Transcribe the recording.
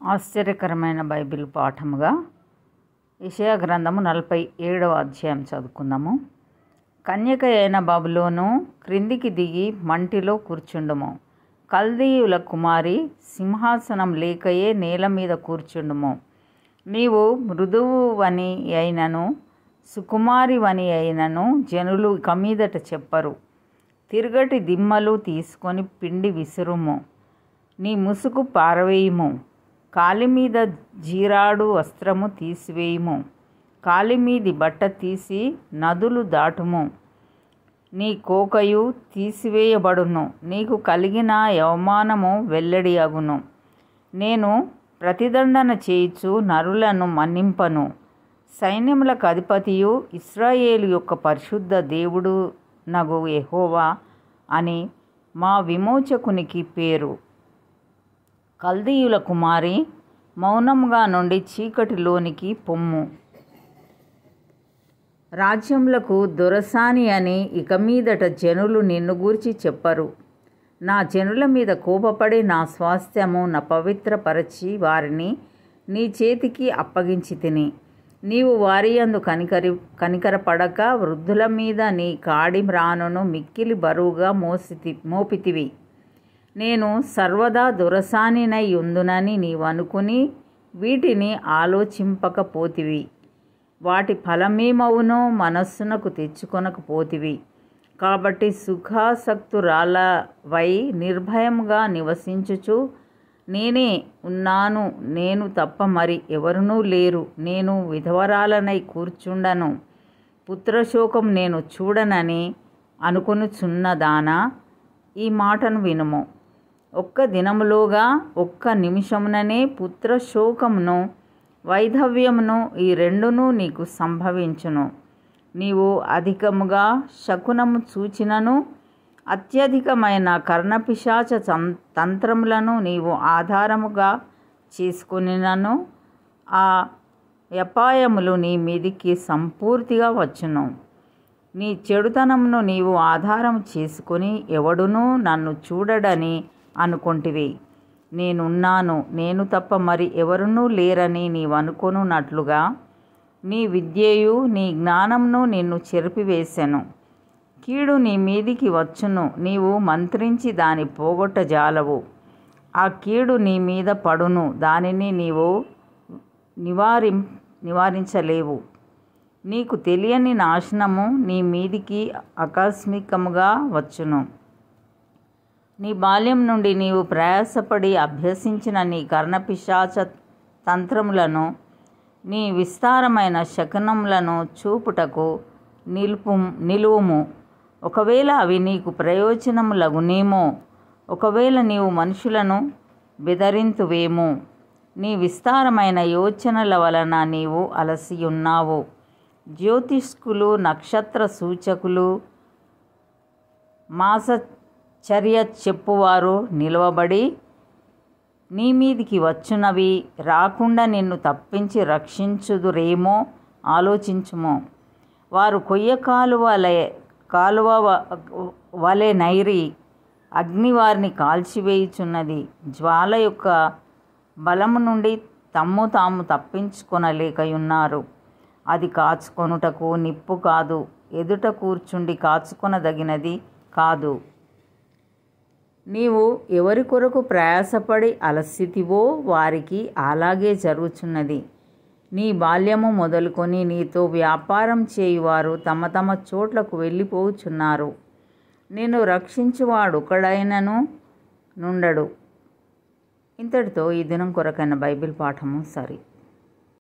ఆశ్చర్యకరమైన బైబిల్ పాఠముగా యెషయా గ్రంథము 47వ అధ్యాయం చదువుకుందాము. కన్యక అయిన బబులోను, క్రిందికి దిగి మంటిలో కూర్చుండుము. కల్దీయుల కుమారి, సింహాసనం లేకయే నేల మీద కూర్చుండుము. నీవు మృదువువని అయినను సుకుమారివని అయినను జనులు ఇక మీదట చెప్పరు. తిరుగటి దిమ్మలు తీసుకొని పిండి విసురుము. నీ ముసుగు పారవేయుము. కాలిమీద జీరాడు వస్త్రము తీసివేయుము. కాలిమీది బట్ట తీసి నదులు దాటుము. నీ కోకయు తీసివేయబడును. నీకు కలిగిన అవమానము వెల్లడి అగును. నేను ప్రతిదండన చేయుచు నరులను మన్నింపను. సైన్యములకు అధిపతియు ఇశ్రాయేలు యొక్క పరిశుద్ధ దేవుడు నగు యెహోవా అని మా విమోచకునికి పేరు. కల్దీయుల కుమారి, మౌనముగా నుండి చీకటిలోనికి పొమ్ము. రాజ్యములకు దొరసాని అని ఇక మీదట జనులు నిన్ను గూర్చి చెప్పరు. నా జనుల మీద కోపపడి నా స్వాస్థ్యము నా పవిత్రపరచి వారిని నీ చేతికి అప్పగించి తిని. నీవు వారి యందు కనికరపడక వృద్ధుల మీద నీ కాడి మ్రానును మిక్కిలి బరువుగా మోపితివి. నేను సర్వదా దొరసానినై ఉందునని నీవనుకుని వీటిని ఆలోచింపకపోతివి. వాటి ఫలమేమవునో మనస్సునకు తెచ్చుకొనకపోతివి. కాబట్టి సుఖాసక్తురాలవై నిర్భయముగా నివసించుచు, నేనే ఉన్నాను, నేను తప్ప మరి ఎవరునూ లేరు, నేను విధవరాలనై కూర్చుండను, పుత్రశోకం నేను చూడనని అనుకొనుచున్నదానా, ఈ మాటను వినుము. ఒక్క దినములోగా, ఒక్క నిమిషముననే పుత్రశోకమును వైధవ్యమును ఈ రెండును నీకు సంభవించును. నీవు అధికముగా శకునము చూచినను అత్యధికమైన కర్ణపిశాచ తంత్రములను నీవు ఆధారముగా చేసుకునినను ఆ అపాయములు నీ మీదికి సంపూర్తిగా వచ్చును. నీ చెడుతనమును నీవు ఆధారం చేసుకుని ఎవడునూ నన్ను చూడడని అనుకొంటివి. నేనున్నాను, నేను తప్ప మరి ఎవరునూ లేరని నీవనుకొనున్నట్లుగా నీ విద్యయు నీ జ్ఞానమును నిన్ను చెరిపివేసెను. కీడు నీ మీదికి వచ్చును, నీవు మంత్రించి దాని పోగొట్టజాలవు. ఆ కీడు నీ మీద పడును, దానిని నీవు నివారించలేవు. నీకు తెలియని నాశనము నీ మీదికి ఆకస్మికముగా వచ్చును. నీ బాల్యం నుండి నీవు ప్రయాసపడి అభ్యసించిన నీ కర్ణపిశాచ తంత్రములను, నీ విస్తారమైన శకునములను చూపుటకు నిలువుము. ఒకవేళ అవి నీకు ప్రయోజనములగునేమో, ఒకవేళ నీవు మనుషులను బెదరింతువేమో. నీ విస్తారమైన యోచనల వలన నీవు అలసియున్నావు. జ్యోతిష్కులు, నక్షత్ర సూచకులు, మాసచర్య చెప్పువారు నిలవబడి నీ మీదికి వచ్చునవి రాకుండా నిన్ను తప్పించి రక్షించుదురేమో ఆలోచించుము. వారు కొయ్య కాలువ వలె నైరి అగ్ని వారిని కాల్చివేయుచున్నది. జ్వాల యొక్క బలము నుండి తాము తప్పించుకొనలేకయున్నారు. అది కాచుకొనుటకు నిప్పు కాదు, ఎదుట కూర్చుండి కాచుకొనదగినది కాదు. నీవు ఎవరి కొరకు ప్రయాసపడి అలసితివో వారికి అలాగే జరుగుచున్నది. నీ బాల్యము మొదలుకొని నీతో వ్యాపారం చేయువారు తమ తమ చోట్లకు వెళ్ళిపోచున్నారు. నేను రక్షించువాడొకడైనను నుండడు. ఇంతటితో ఈ దినం కొరకైన బైబిల్ పాఠము సరి.